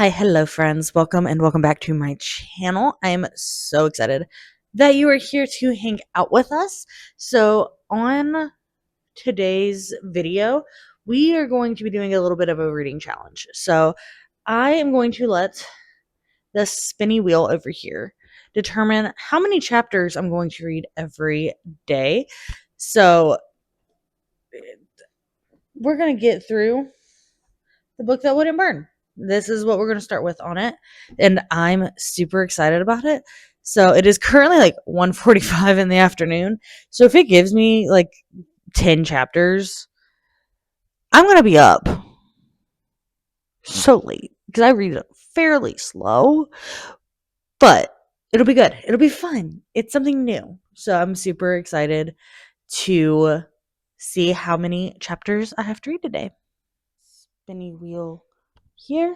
Hi, hello, friends. Welcome back to my channel. I am so excited that you are here to hang out with us. So, on today's video, we are going to be doing a little bit of a reading challenge. So, I am going to let the spinny wheel over here determine how many chapters I'm going to read every day. So, we're going to get through the book that wouldn't burn. This is what we're going to start with on it, and I'm super excited about it. So it is currently like 1:45 in the afternoon. So if it gives me like 10 chapters, I'm going to be up so late because I read it fairly slow, but it'll be good. It'll be fun. It's something new. So I'm super excited to see how many chapters I have to read today. Spinny wheel here.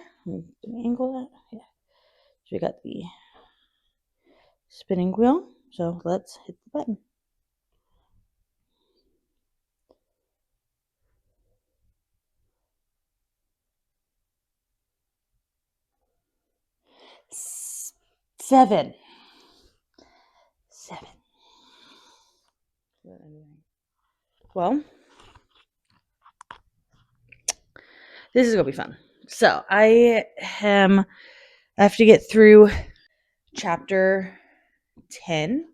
Angle that. Yeah. So we got the spinning wheel. So let's hit the button. Seven. Well, this is gonna be fun. So I have to get through chapter 10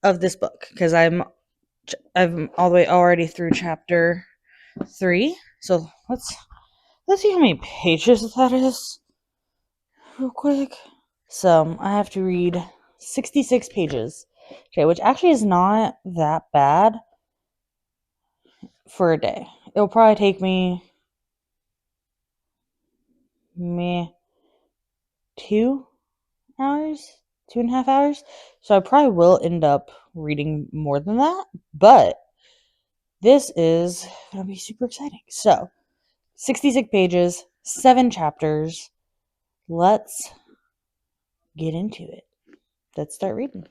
of this book because I'm all the way already through chapter 3. So let's see how many pages that is real quick. So I have to read 66 pages. Okay, which actually is not that bad for a day. It'll probably take me 2 hours, 2.5 hours. So I probably will end up reading more than that, but this is gonna be super exciting. So 66 pages, 7 chapters. Let's get into it. Let's start reading.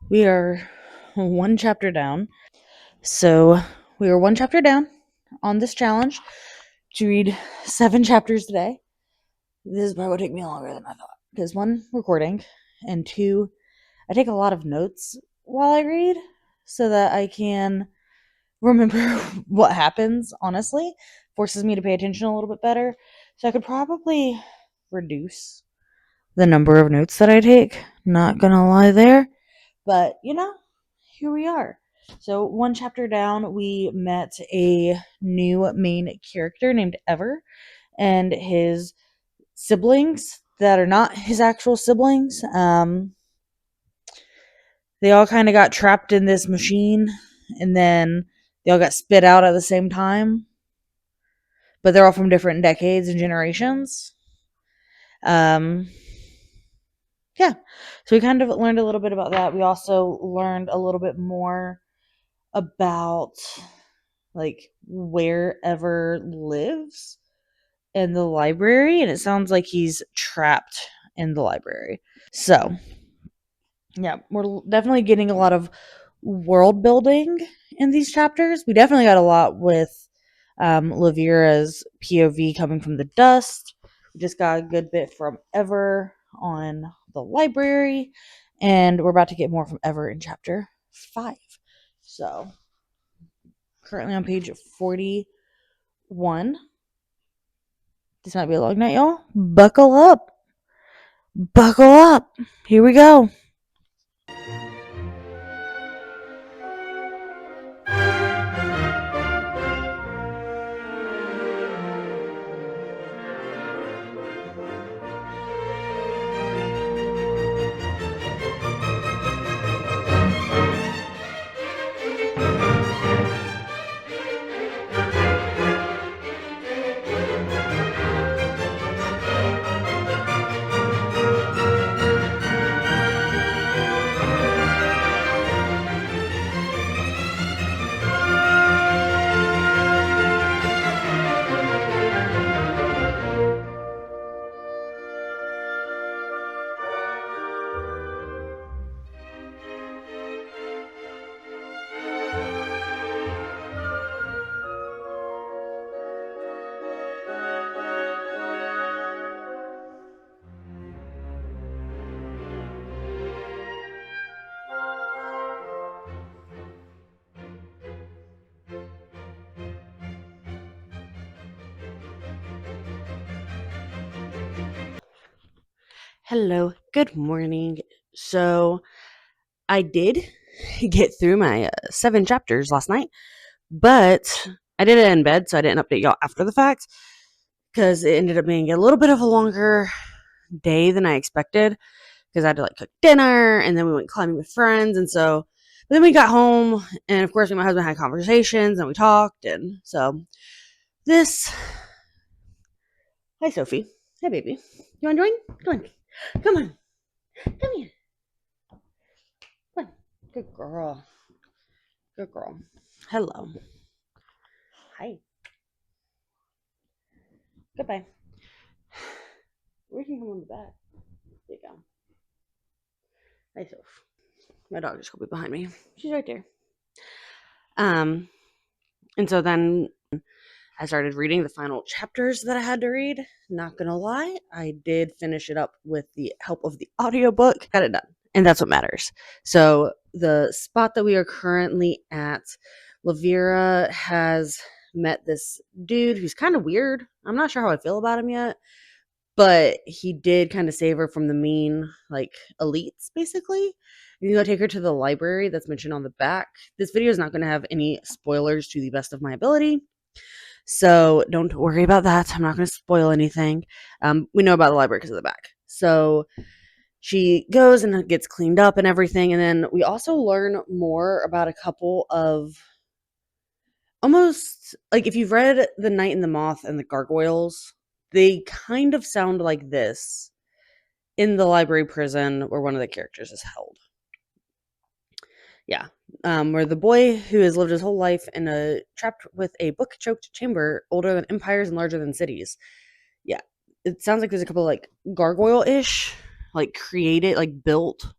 We are one chapter down. So we are one chapter down on this challenge to read 7 chapters today. This is probably going to take me longer than I thought. Because 1, recording, and 2, I take a lot of notes while I read so that I can remember what happens, honestly. Forces me to pay attention a little bit better. So I could probably reduce the number of notes that I take. Not gonna lie there. But, here we are. So, 1 chapter down, we met a new main character named Ever and his siblings that are not his actual siblings. They all kind of got trapped in this machine, and then they all got spit out at the same time. But they're all from different decades and generations. Um, yeah. So we kind of learned a little bit about that. We also learned a little bit more about like wherever lives in the library, and it sounds like he's trapped in the library. So, yeah, we're definitely getting a lot of world building in these chapters. We definitely got a lot with Lavira's POV coming from the dust. We just got a good bit from Ever on the library, and we're about to get more from Ever in chapter 5. So, currently on page 41. This might be a long night, y'all. Buckle up. Buckle up. Here we go. Hello, good morning. So I did get through my 7 chapters last night, but I did it in bed, so I didn't update y'all after the fact because it ended up being a little bit of a longer day than I expected because I had to like cook dinner and then we went climbing with friends. And so, but then we got home and of course, me and my husband had conversations and we talked. And so this, hi, Sophie. Hi, baby. You want to join? Come on. Come on. Come here. Come on. Good girl. Good girl. Hello. Hi. Goodbye. We can come on the back. There you go. Hi, Soph. My dog just got behind me. She's right there. And so then I started reading the final chapters that I had to read. Not gonna lie, I did finish it up with the help of the audiobook. Got it done. And that's what matters. So the spot that we are currently at, Lavira has met this dude who's kind of weird. I'm not sure how I feel about him yet, but he did kind of save her from the mean, like, elites, basically. You go take her to the library that's mentioned on the back. This video is not going to have any spoilers to the best of my ability. So don't worry about that. I'm not going to spoil anything. We know about the library because of the back. So she goes and gets cleaned up and everything. And then we also learn more about a couple of almost like if you've read The Night and the Moth and the Gargoyles, they kind of sound like this in the library prison where one of the characters is held. Yeah. Where the boy who has lived his whole life in a trapped with a book choked chamber older than empires and larger than cities. Yeah. It sounds like there's a couple like gargoyle-ish, like created, like built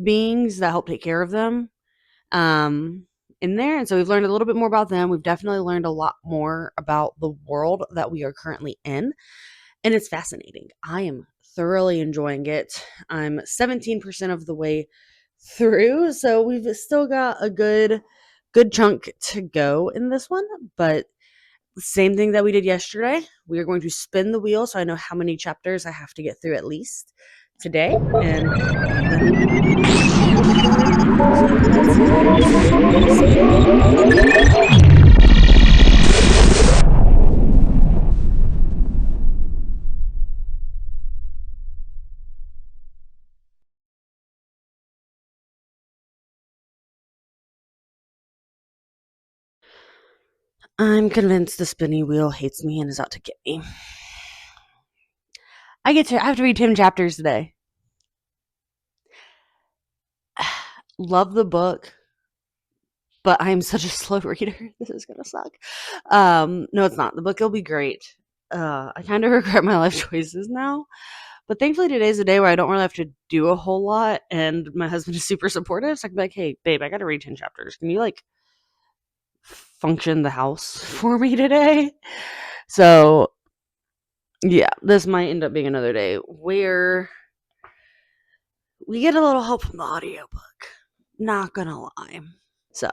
beings that help take care of them. In there. And so we've learned a little bit more about them. We've definitely learned a lot more about the world that we are currently in. And it's fascinating. I am thoroughly enjoying it. I'm 17% of the way through, so we've still got a good chunk to go in this one, but same thing that we did yesterday. We are going to spin the wheel so I know how many chapters I have to get through at least today. And I'm convinced the spinning wheel hates me and is out to get me. I have to read 10 chapters today. Love the book, but I'm such a slow reader. This is gonna suck. No, it's not. The book will be great. I kind of regret my life choices now, but thankfully today's a day where I don't really have to do a whole lot, and my husband is super supportive. So I can be like, "Hey, babe, I got to read 10 chapters. Can you like function the house for me today?" So yeah, this might end up being another day where we get a little help from the audiobook. Not gonna lie. So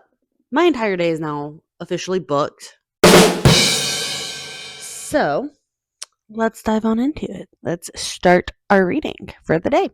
my entire day is now officially booked. So let's dive on into it. Let's start our reading for the day.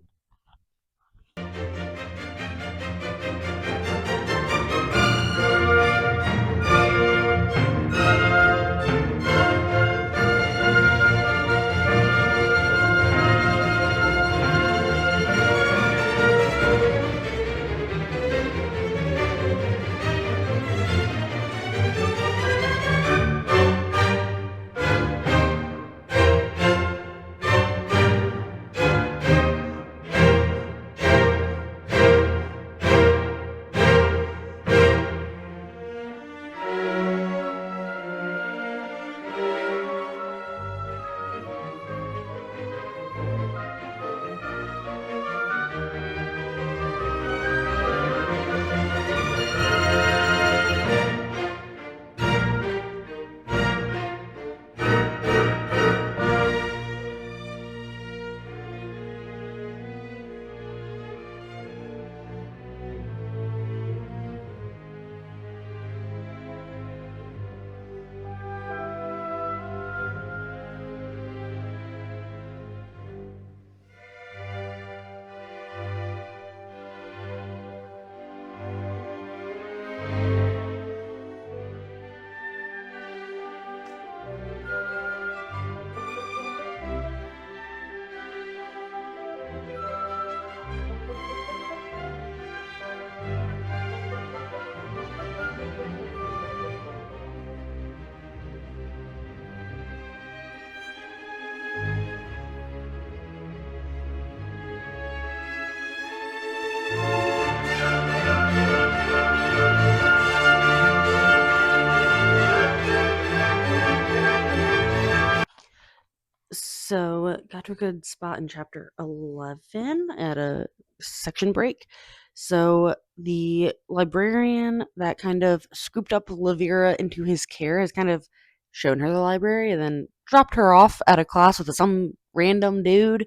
So got to a good spot in chapter 11 at a section break. So the librarian that kind of scooped up Lavira into his care has kind of shown her the library and then dropped her off at a class with some random dude.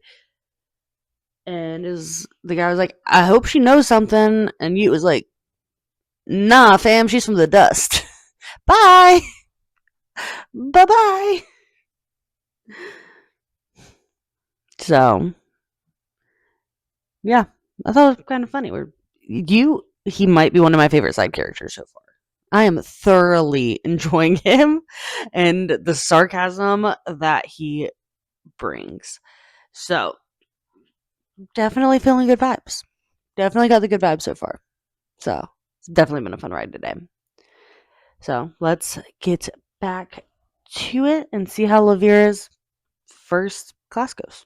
And the guy was like, I hope she knows something. And Ute was like, nah, fam, she's from the dust. Bye. Bye-bye. So, yeah, I thought it was kind of funny. He might be one of my favorite side characters so far. I am thoroughly enjoying him and the sarcasm that he brings. So, definitely feeling good vibes. Definitely got the good vibes so far. So, it's definitely been a fun ride today. So, let's get back to it and see how Lavira's first class goes.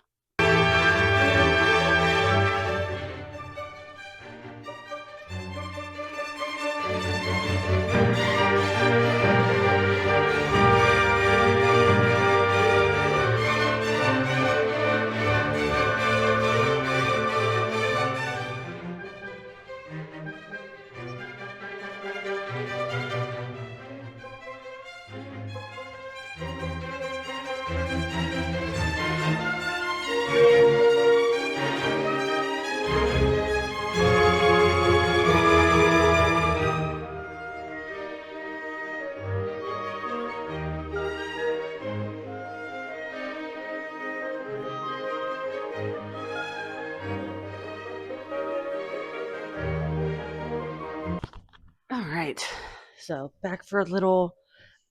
All right, so back for a little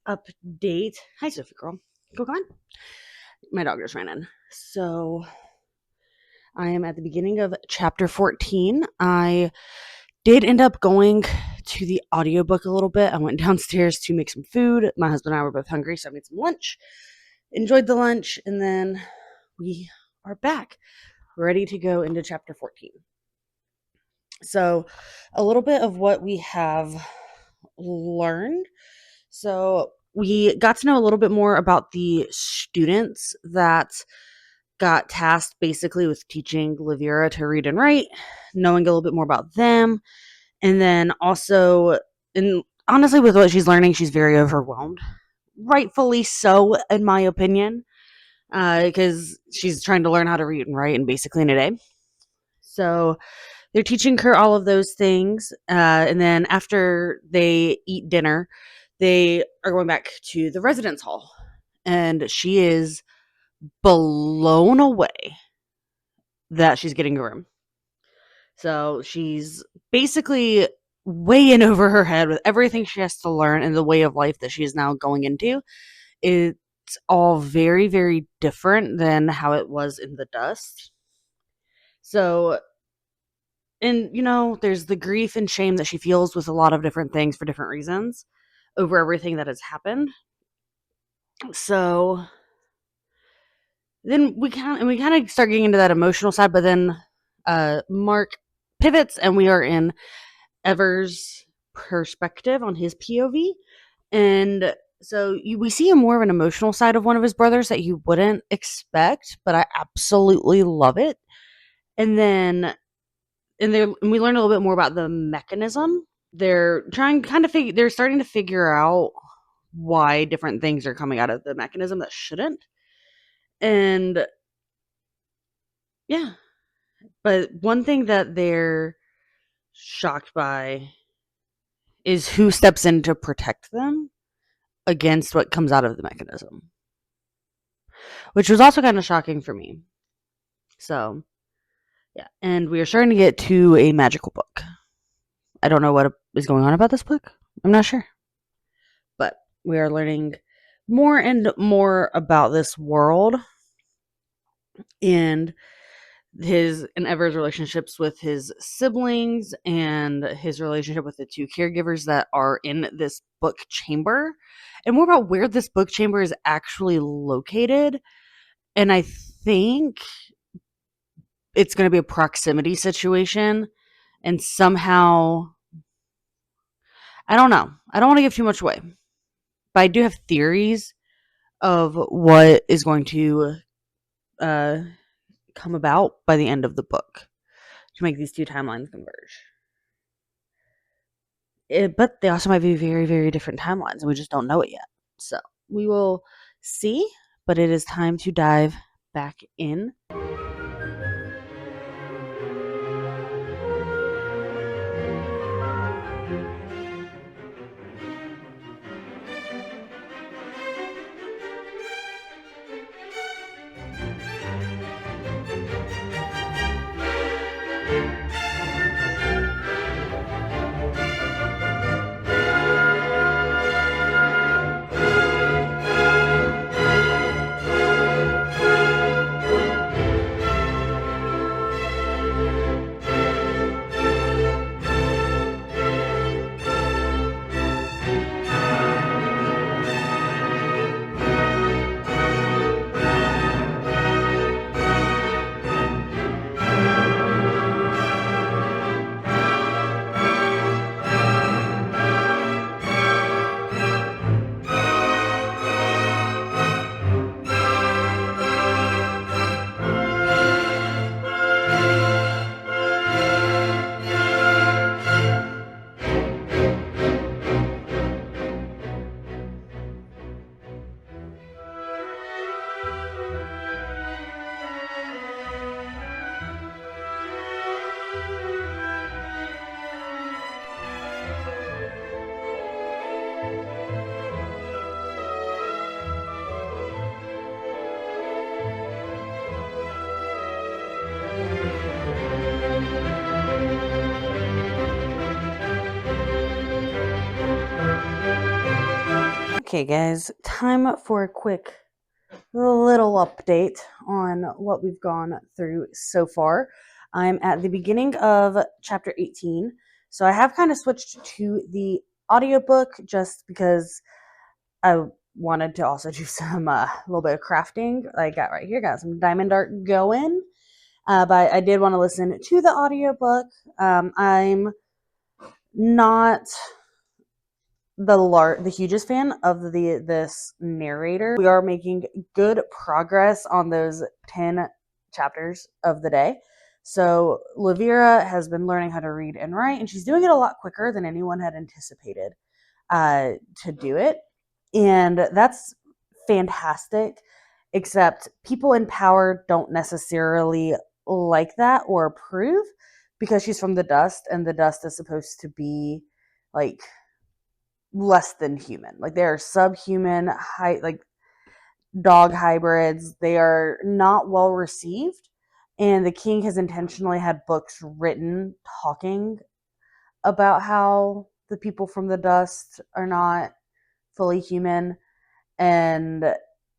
update. Hi, Sophie girl. Go on. My dog just ran in. So I am at the beginning of chapter 14. I did end up going to the audiobook a little bit. I went downstairs to make some food. My husband and I were both hungry, so I made some lunch. Enjoyed the lunch, and then we are back, ready to go into chapter 14. So, a little bit of what we have learned. So, we got to know a little bit more about the students that got tasked basically with teaching Lavira to read and write, knowing a little bit more about them. And then also, and honestly, with what she's learning, she's very overwhelmed. Rightfully so, in my opinion, because she's trying to learn how to read and write in basically in a day. So they're teaching her all of those things. And then after they eat dinner, they are going back to the residence hall, and she is blown away that she's getting a room. So she's basically way in over her head with everything she has to learn and the way of life that she is now going into. It's all very, very different than how it was in the dust. So, and there's the grief and shame that she feels with a lot of different things for different reasons over everything that has happened. So then we kind of start getting into that emotional side, but then Mark pivots and we are in Ever's perspective on his POV. And so we see a more of an emotional side of one of his brothers that you wouldn't expect, but I absolutely love it. And then and we learn a little bit more about the mechanism. They're they're starting to figure out why different things are coming out of the mechanism that shouldn't. And yeah, but one thing that they're shocked by is who steps in to protect them against what comes out of the mechanism, which was also kind of shocking for me. So, yeah, and we are starting to get to a magical book. I don't know what is going on about this book. I'm not sure. But we are learning more and more about this world and Ever's relationships with his siblings and his relationship with the two caregivers that are in this book chamber, and more about where this book chamber is actually located. And I think it's going to be a proximity situation, and somehow, I don't know. I don't want to give too much away, but I do have theories of what is going to come about by the end of the book to make these two timelines converge. But they also might be very, very different timelines, and we just don't know it yet. So we will see, but it is time to dive back in. Okay, guys, time for a quick little update on what we've gone through so far. I'm at the beginning of chapter 18, so I have kind of switched to the audiobook just because I wanted to also do some little bit of crafting. I got right here, got some diamond art going, but I did want to listen to the audiobook. I'm not the hugest fan of this narrator. We are making good progress on those 10 chapters of the day. So Lavira has been learning how to read and write, and she's doing it a lot quicker than anyone had anticipated to do it. And that's fantastic, except people in power don't necessarily like that or approve, because she's from the dust, and the dust is supposed to be like less than human. Like, they are subhuman, like dog hybrids. They are not well received, and the king has intentionally had books written talking about how the people from the dust are not fully human, and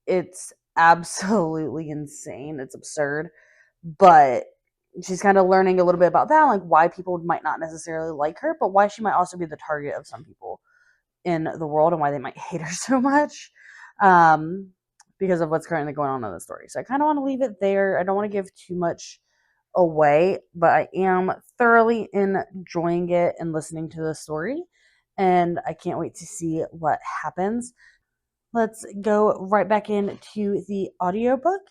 it's absolutely insane. It's absurd, but she's kind of learning a little bit about that, like why people might not necessarily like her, but why she might also be the target of some people in the world and why they might hate her so much, um, because of what's currently going on in the story. So I kind of want to leave it there. I don't want to give too much away, but I am thoroughly enjoying it and listening to the story, and I can't wait to see what happens. Let's go right back into the audiobook.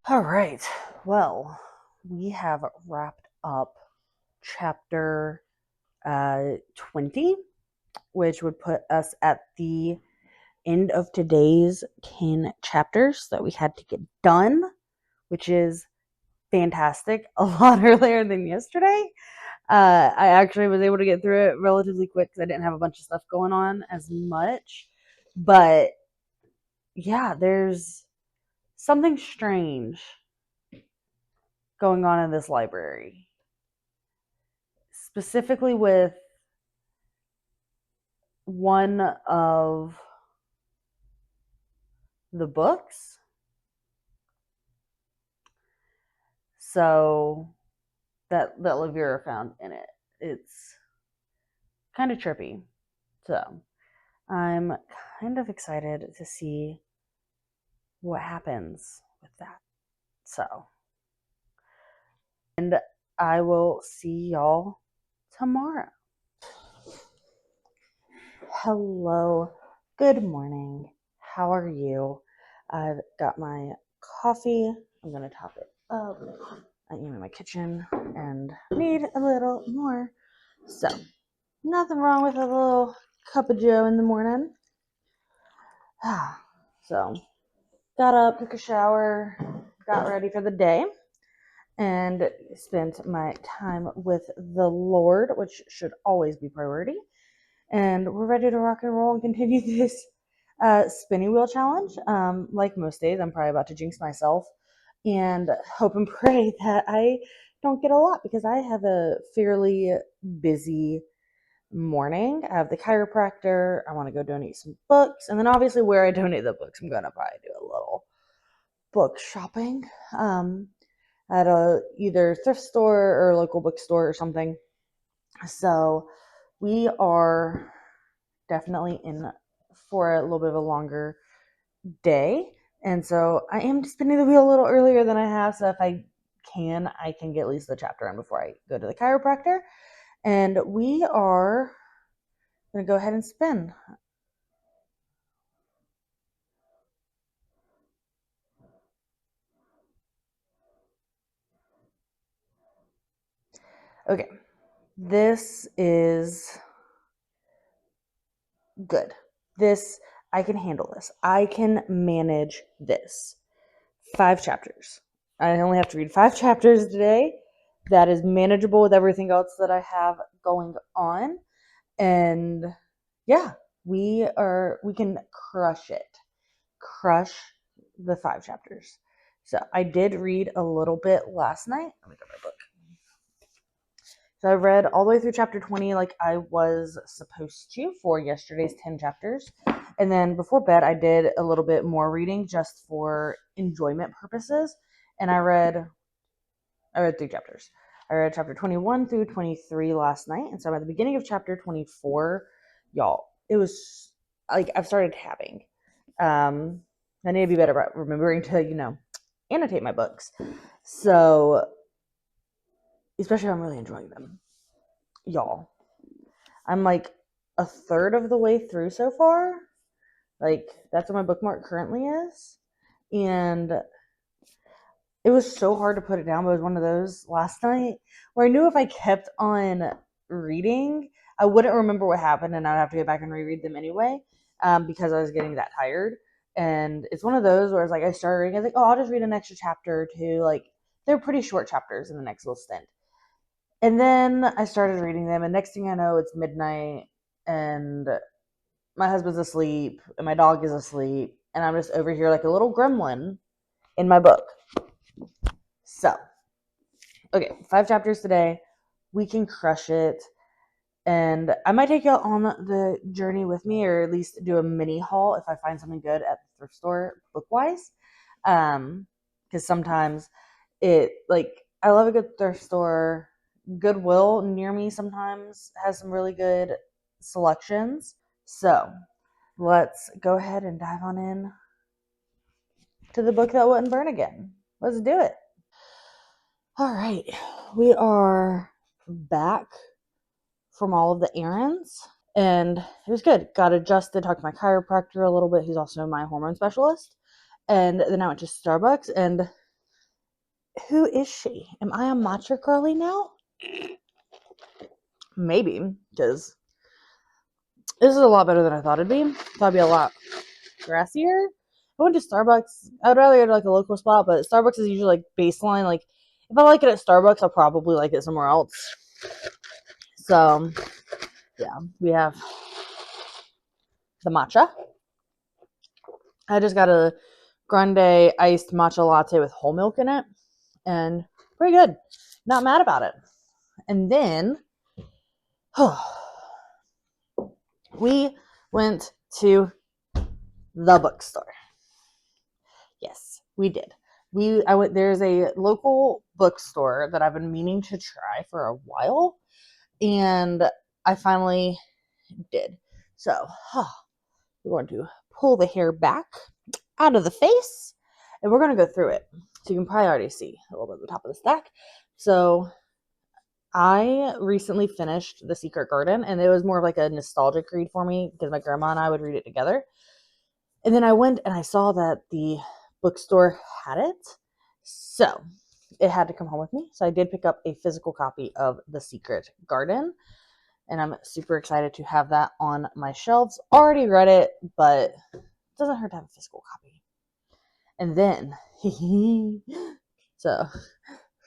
All right. Well, we have wrapped up chapter 20, which would put us at the end of today's 10 chapters that we had to get done, which is fantastic. A lot earlier than yesterday. I actually was able to get through it relatively quick because I didn't have a bunch of stuff going on as much. But yeah, there's something strange going on in this library, specifically with one of the books. So that Lavira found in it. It's kind of trippy. So I'm kind of excited to see what happens with that. So, and I will see y'all tomorrow. Hello, good morning. How are you? I've got my coffee. I'm gonna top it up. I am in my kitchen and need a little more. So, nothing wrong with a little cup of joe in the morning. So, got up, took a shower, got ready for the day, and spent my time with the Lord, which should always be priority. And we're ready to rock and roll and continue this spinning wheel challenge. Like most days, I'm probably about to jinx myself and hope and pray that I don't get a lot because I have a fairly busy morning. I have the chiropractor. I want to go donate some books. And then obviously where I donate the books, I'm going to probably do a little book shopping at a either thrift store or local bookstore or something. So we are definitely in for a little bit of a longer day. And so I am spinning the wheel a little earlier than I have. So if I can get at least the chapter in before I go to the chiropractor. And we are going to go ahead and spin. Okay, this is good. I can handle this. I can manage this. 5 chapters. I only have to read 5 chapters today. That is manageable with everything else that I have going on. And yeah, we can crush it. Crush the 5 chapters. So I did read a little bit last night. Let me get my book. So I read all the way through chapter 20 like I was supposed to for yesterday's 10 chapters. And then before bed, I did a little bit more reading just for enjoyment purposes. And I read 3 chapters. I read chapter 21 through 23 last night. And so I'm at the beginning of chapter 24. Y'all, it was like I've started tabbing. I need to be better about remembering to, annotate my books. So, especially if I'm really enjoying them. Y'all, I'm like a third of the way through so far. Like, that's what my bookmark currently is. And it was so hard to put it down, but it was one of those last night where I knew if I kept on reading, I wouldn't remember what happened and I'd have to go back and reread them anyway because I was getting that tired. And it's one of those where it's like I started reading, I was like, oh, I'll just read an extra chapter or two. Like, they're pretty short chapters in the next little stint. And then I started reading them, and next thing I know, it's midnight, and my husband's asleep, and my dog is asleep, and I'm just over here like a little gremlin in my book. So, okay, 5 chapters today. We can crush it. And I might take you on the journey with me, or at least do a mini haul if I find something good at the thrift store book-wise. Because sometimes I love a good thrift store. Goodwill near me sometimes has some really good selections. So let's go ahead and dive on in to the book that wouldn't burn again. Let's do it. All right, we are back from all of the errands, and it was good. Got adjusted, talked to my chiropractor a little bit. He's also my hormone specialist. And then I went to Starbucks, and who is she? Am I a matcha girly now? Maybe, because this is a lot better than I thought it'd be. Thought it'd be a lot grassier. I went to Starbucks. I'd rather go to like a local spot, but Starbucks is usually like baseline. Like if I like it at Starbucks, I'll probably like it somewhere else. So yeah, we have the matcha. I just got a grande iced matcha latte with whole milk in it, and pretty good. Not mad about it. And then we went to the bookstore. Yes, we did. There's a local bookstore that I've been meaning to try for a while, and I finally did. So, we're going to pull the hair back out of the face, and we're going to go through it. So you can probably already see a little bit at the top of the stack. So I recently finished The Secret Garden, and it was more of like a nostalgic read for me because my grandma and I would read it together. And then I went and I saw that the bookstore had it. So it had to come home with me. So I did pick up a physical copy of The Secret Garden. And I'm super excited to have that on my shelves. Already read it, but it doesn't hurt to have a physical copy. And then, so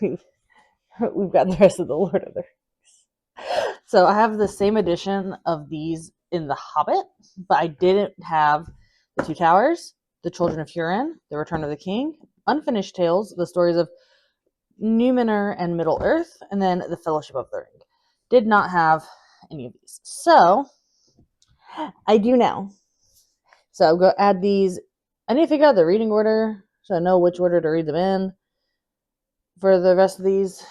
we've got the rest of the Lord of the Rings. So I have the same edition of these in The Hobbit, but I didn't have The Two Towers, The Children of Hurin, The Return of the King, Unfinished Tales, the stories of Numenor and Middle Earth, and then The Fellowship of the Ring. Did not have any of these. So I do now. So I'll go add these. I need to figure out the reading order so I know which order to read them in for the rest of these.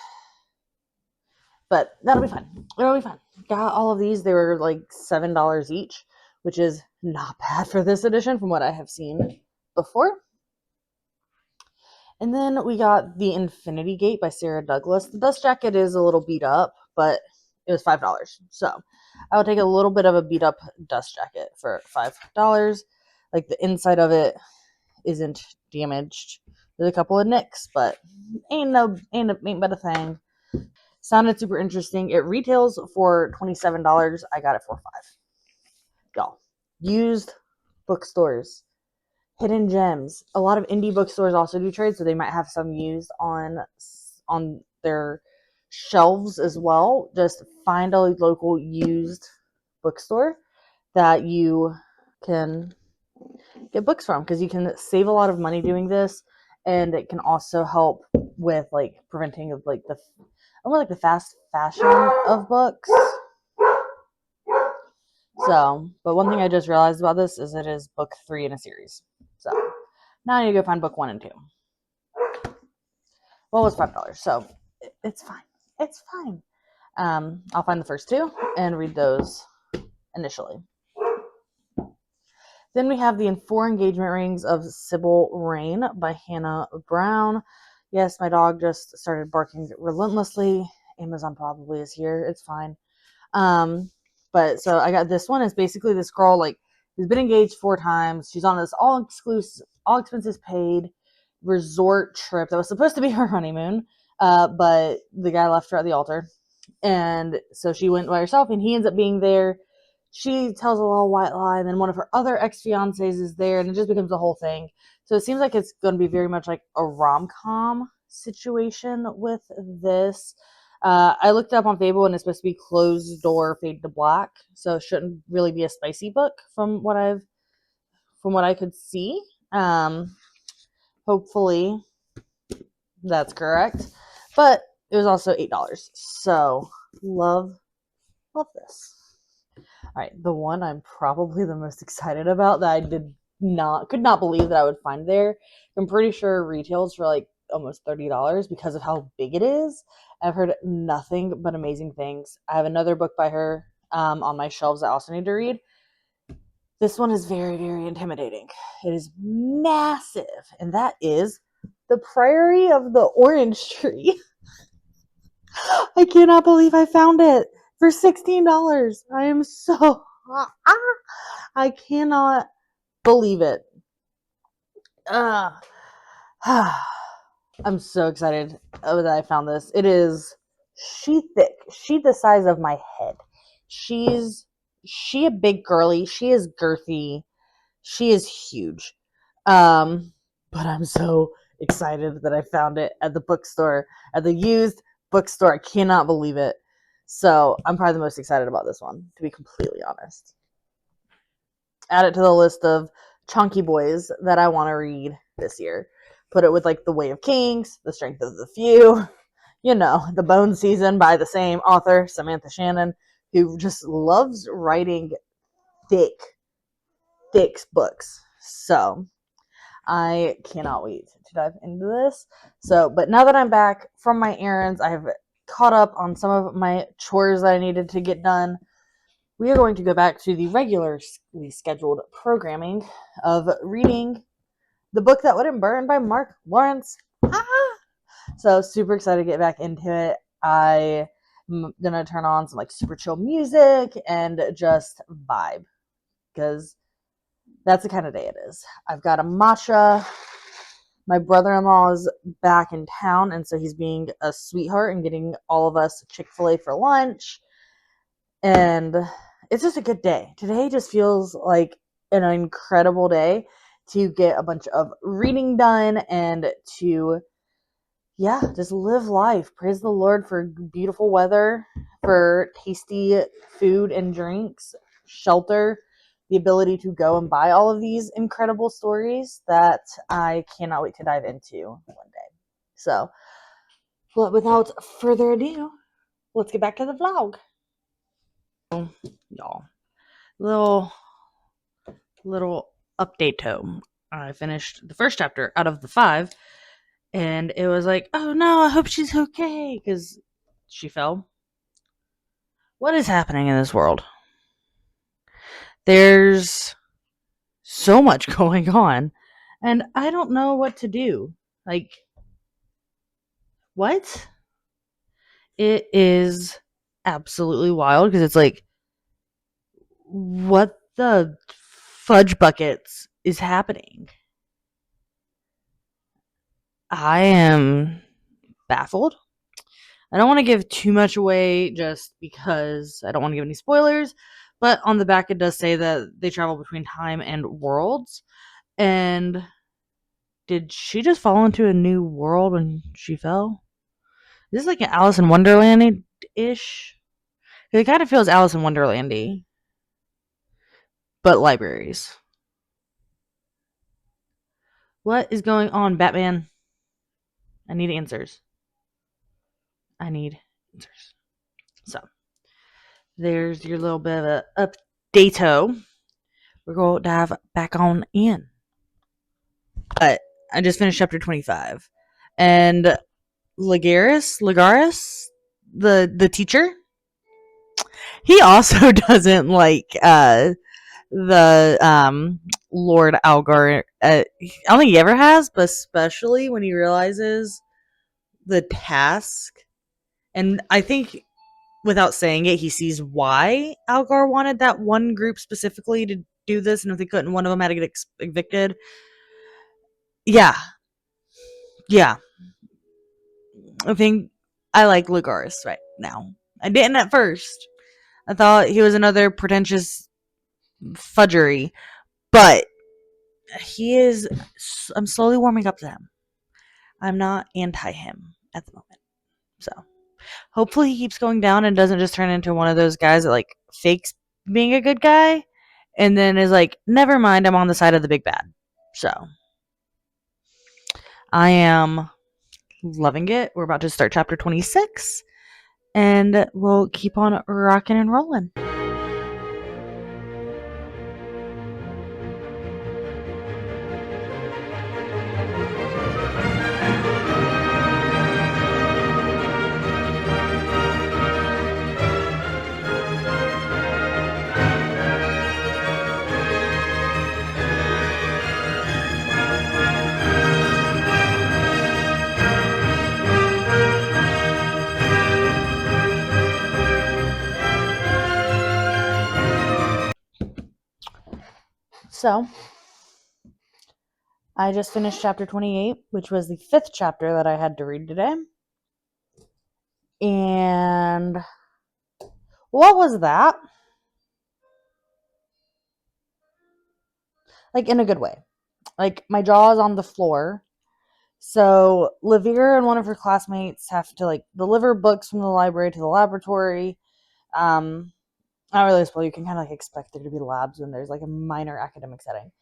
But that'll be fun. It'll be fun. Got all of these. They were like $7 each, which is not bad for this edition from what I have seen before. And then we got The Infinity Gate by Sarah Douglas. The dust jacket is a little beat up, but it was $5. So I will take a little bit of a beat up dust jacket for $5. Like the inside of it isn't damaged. There's a couple of nicks, but ain't but a thing. Sounded super interesting. It retails for $27. I got it for $5. Y'all, used bookstores, hidden gems. A lot of indie bookstores also do trade, so they might have some used on their shelves as well. Just find a local used bookstore that you can get books from, because you can save a lot of money doing this, and it can also help with like preventing of like the fast fashion of books. So, but one thing I just realized about this is it is book 3 in a series. So now I need to go find book 1 and 2. Well, it was $5, so it's fine. It's fine. I'll find the first 2 and read those initially. Then we have the 4 Engagement Rings of Sybil Rain by Hannah Brown. Yes, my dog just started barking relentlessly. Amazon probably is here. It's fine. But so I got this one. It's basically this girl like has been engaged 4 times. She's on this all expenses paid resort trip that was supposed to be her honeymoon, but the guy left her at the altar, and so she went by herself, and he ends up being there. She tells a little white lie, and then one of her other ex-fiancés is there, and it just becomes a whole thing. So it seems like it's going to be very much like a rom-com situation with this. I looked up on Fable, and it's supposed to be closed door, fade to black, so it shouldn't really be a spicy book from what I could see. Hopefully that's correct, but it was also $8, so love this. All right, the one I'm probably the most excited about that I could not believe that I would find there. I'm pretty sure retails for like almost $30 because of how big it is. I've heard nothing but amazing things. I have another book by her on my shelves I also need to read. This one is very, very intimidating. It is massive, and that is The Priory of the Orange Tree. I cannot believe I found it for $16. I am so I cannot believe it. I'm so excited that I found this. It is she thick. She the size of my head. She a big girly. She is girthy. She is huge. But I'm so excited that I found it at the bookstore, at the used bookstore. I cannot believe it. So I'm probably the most excited about this one, to be completely honest. Add it to the list of chunky boys that I want to read this year. Put it with like The Way of Kings, The Strength of the Few, The Bone Season by the same author, Samantha Shannon, who just loves writing thick books. So I cannot wait to dive into this. So, but now that I'm back from my errands, I have caught up on some of my chores that I needed to get done. We are going to go back to the regularly scheduled programming of reading The Book That Wouldn't Burn by Mark Lawrence. So super excited to get back into it. I'm gonna turn on some like super chill music and just vibe, because that's the kind of day it is. I've got a matcha. My brother-in-law is back in town, and so he's being a sweetheart and getting all of us Chick-fil-A for lunch. And it's just a good day. Today just feels like an incredible day to get a bunch of reading done and to yeah, just live life. Praise the Lord for beautiful weather, for tasty food and drinks, shelter, the ability to go and buy all of these incredible stories that I cannot wait to dive into one day. So, but without further ado, let's get back to the vlog. Y'all, little update home. I finished the first chapter out of the 5, and it was like, oh no, I hope she's okay, because she fell. What is happening in this world? There's so much going on, and I don't know what to do. Like, what? It is absolutely wild, because it's like, what the fudge buckets is happening? I am baffled. I don't want to give too much away just because I don't want to give any spoilers, but on the back it does say that they travel between time and worlds. And did she just fall into a new world when she fell? Is this like an Alice in Wonderland ish? It kind of feels Alice in Wonderlandy, but libraries. What is going on, Batman? I need answers. I need answers. So, there's your little bit of a update-o. We're going to dive back on in. But I just finished chapter 25. And Lagaris, the teacher, he also doesn't like the Lord Algar. I don't think he ever has, but especially when he realizes the task. And I think without saying it, he sees why Algar wanted that one group specifically to do this, and if they couldn't, one of them had to get evicted. Yeah. I think I like Lagaris right now. I didn't at first. I thought he was another pretentious fudgery, but he is. I'm slowly warming up to him. I'm not anti him at the moment. So hopefully he keeps going down and doesn't just turn into one of those guys that like fakes being a good guy and then is like, never mind, I'm on the side of the big bad. So I am loving it. We're about to start chapter 26, and we'll keep on rocking and rolling. So, I just finished chapter 28, which was the 5th chapter that I had to read today. And what was that? Like, in a good way. Like, my jaw is on the floor. So, Lavira and one of her classmates have to, like, deliver books from the library to the laboratory. Not really spoil. You can kind of, like, expect there to be labs when there's, like, a minor academic setting.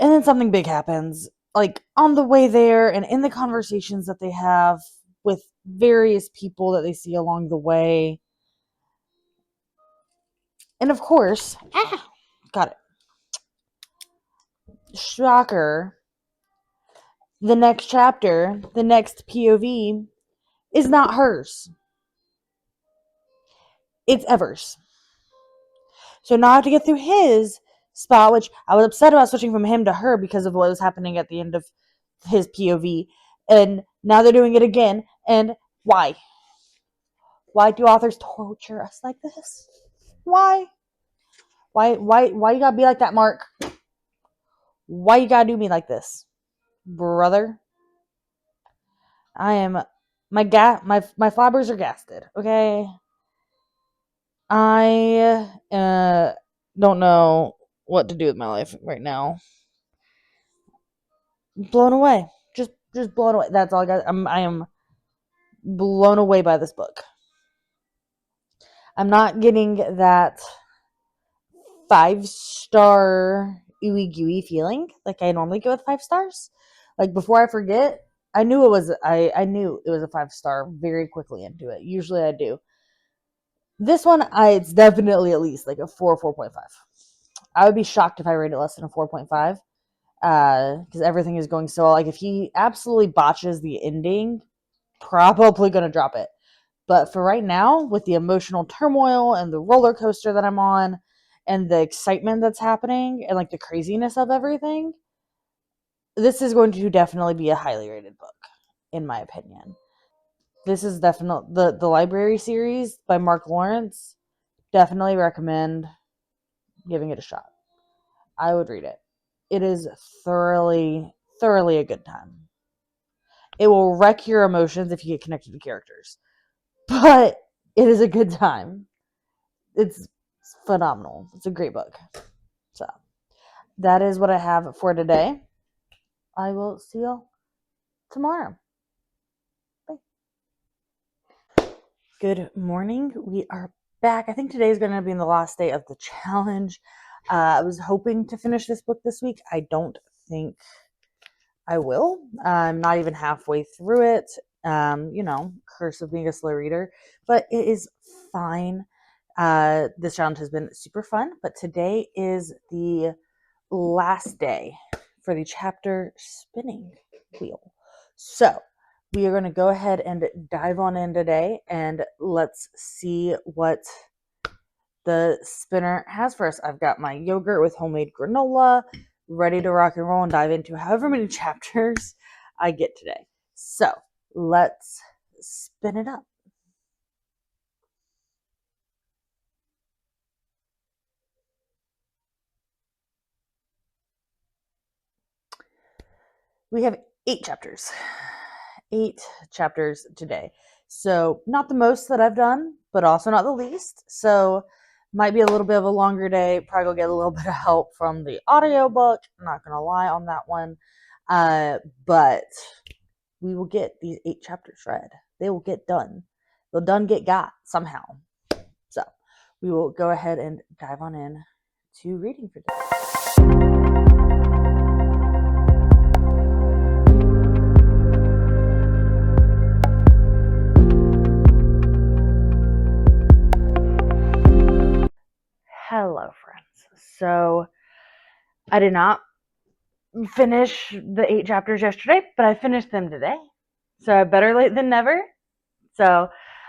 And then something big happens, like, on the way there and in the conversations that they have with various people that they see along the way. And of course, got it. Shocker. The next chapter, the next POV, is not hers. It's Ever's. So now I have to get through his spot, which I was upset about switching from him to her because of what was happening at the end of his POV. And now they're doing it again. And why? Why do authors torture us like this? Why? Why you gotta be like that, Mark? Why you gotta do me like this, brother? I am my flabbers are gasted. Okay, I don't know what to do with my life right now. Blown away, just just blown away. That's all I got. I am blown away by this book. I'm not getting that 5-star ooey gooey feeling like I normally get with 5 stars. Like before I forget, I knew it was I knew it was a 5-star very quickly into it. Usually I do. This one, it's definitely at least like a 4.5. I would be shocked if I rate it less than a 4.5 because everything is going so well. Like if he absolutely botches the ending, probably gonna drop it. But for right now, with the emotional turmoil and the roller coaster that I'm on, and the excitement that's happening, and like the craziness of everything, this is going to definitely be a highly rated book, in my opinion. This is definitely the library series by Mark Lawrence. Definitely recommend giving it a shot. I would read it. It is thoroughly, thoroughly a good time. It will wreck your emotions if you get connected to characters, but it is a good time. It's phenomenal. It's a great book. So that is what I have for today. I will see y'all tomorrow. Bye. Good morning. We are back. I think today is going to be the last day of the challenge. I was hoping to finish this book this week. I don't think I will. I'm not even halfway through it. Curse of being a slow reader, but it is fine. This challenge has been super fun, but today is the last day for the chapter spinning wheel. So we are going to go ahead and dive on in today, and let's see what the spinner has for us. I've got my yogurt with homemade granola ready to rock and roll and dive into however many chapters I get today. So let's spin it up. We have 8 chapters. 8 chapters today. So not the most that I've done, but also not the least. So might be a little bit of a longer day. Probably will get a little bit of help from the audiobook. I'm not going to lie on that one. But we will get these 8 chapters read. They will get done. They'll done get got somehow. So we will go ahead and dive on in to reading for today. Hello, friends. So I did not finish the 8 chapters yesterday, but I finished them today. So better late than never. So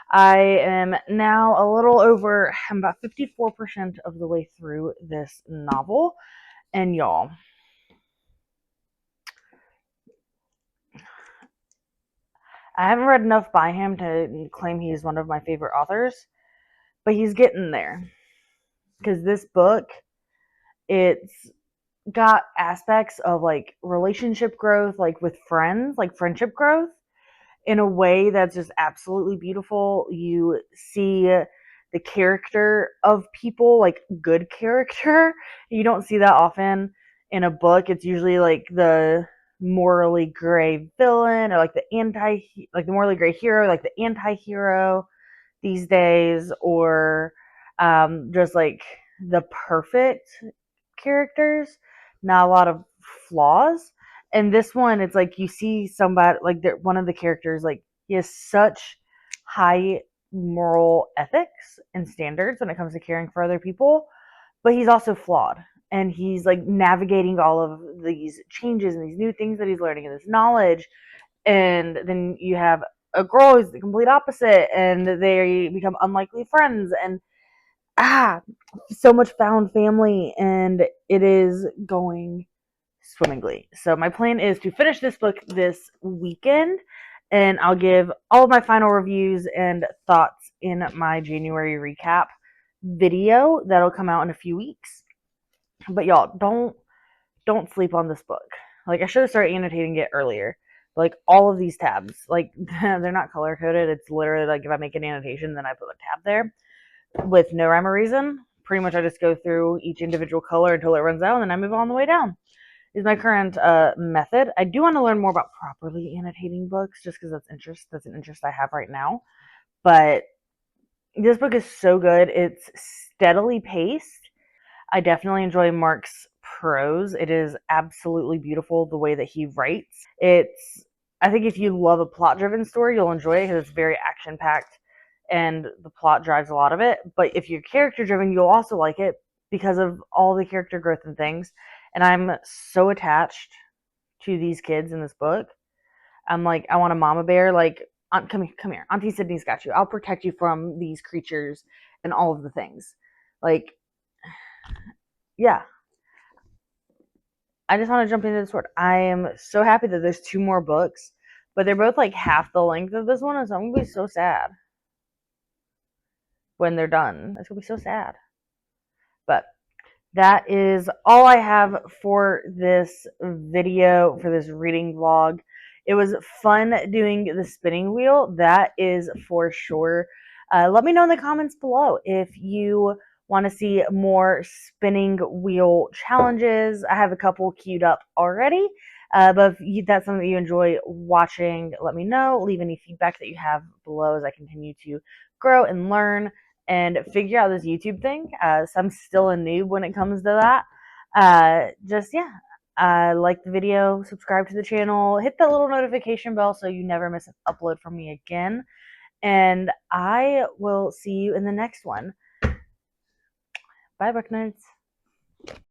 I am now I'm about 54% of the way through this novel. And y'all, I haven't read enough by him to claim he's one of my favorite authors, but he's getting there. Because this book, it's got aspects of like relationship growth, like with friends, like friendship growth, in a way that's just absolutely beautiful. You see the character of people, like good character. You don't see that often in a book. It's usually like the morally gray villain, or like the morally gray hero, like the anti-hero these days, or just like the perfect characters, not a lot of flaws. And this one, it's like you see somebody like one of the characters, like he has such high moral ethics and standards when it comes to caring for other people, but he's also flawed. And he's like navigating all of these changes and these new things that he's learning and this knowledge. And then you have a girl who's the complete opposite, and they become unlikely friends. And so much found family, and it is going swimmingly. So my plan is to finish this book this weekend, and I'll give all of my final reviews and thoughts in my January recap video that'll come out in a few weeks. But y'all, don't sleep on this book. Like I should have started annotating it earlier. Like all of these tabs, like they're not color coded. It's literally like if I make an annotation, then I put a tab there with no rhyme or reason. Pretty much I just go through each individual color until it runs out, and then I move on the way down. is my current method. I do want to learn more about properly annotating books, just because that's an interest I have right now. But this book is so good. It's steadily paced. I definitely enjoy Mark's prose. It is absolutely beautiful the way that he writes. I think if you love a plot driven story, you'll enjoy it because it's very action packed and the plot drives a lot of it. But if you're character driven, you'll also like it because of all the character growth and things. And I'm so attached to these kids in this book. I'm like, I want a mama bear. Like, come here. Auntie Sydney's got you. I'll protect you from these creatures and all of the things. Like, yeah, I just want to jump into this word. I am so happy that there's 2 more books, but they're both like half the length of this one, and so I'm gonna be so sad when they're done. It's gonna be so sad. But that is all I have for this video, for this reading vlog. It was fun doing the spinning wheel, that is for sure. Let me know in the comments below if you want to see more spinning wheel challenges. I have a couple queued up already. But if that's something that you enjoy watching, let me know. Leave any feedback that you have below as I continue to grow and learn and figure out this YouTube thing. So I'm still a noob when it comes to that. Like the video, subscribe to the channel, hit that little notification bell so you never miss an upload from me again. And I will see you in the next one. Bye, book nerds.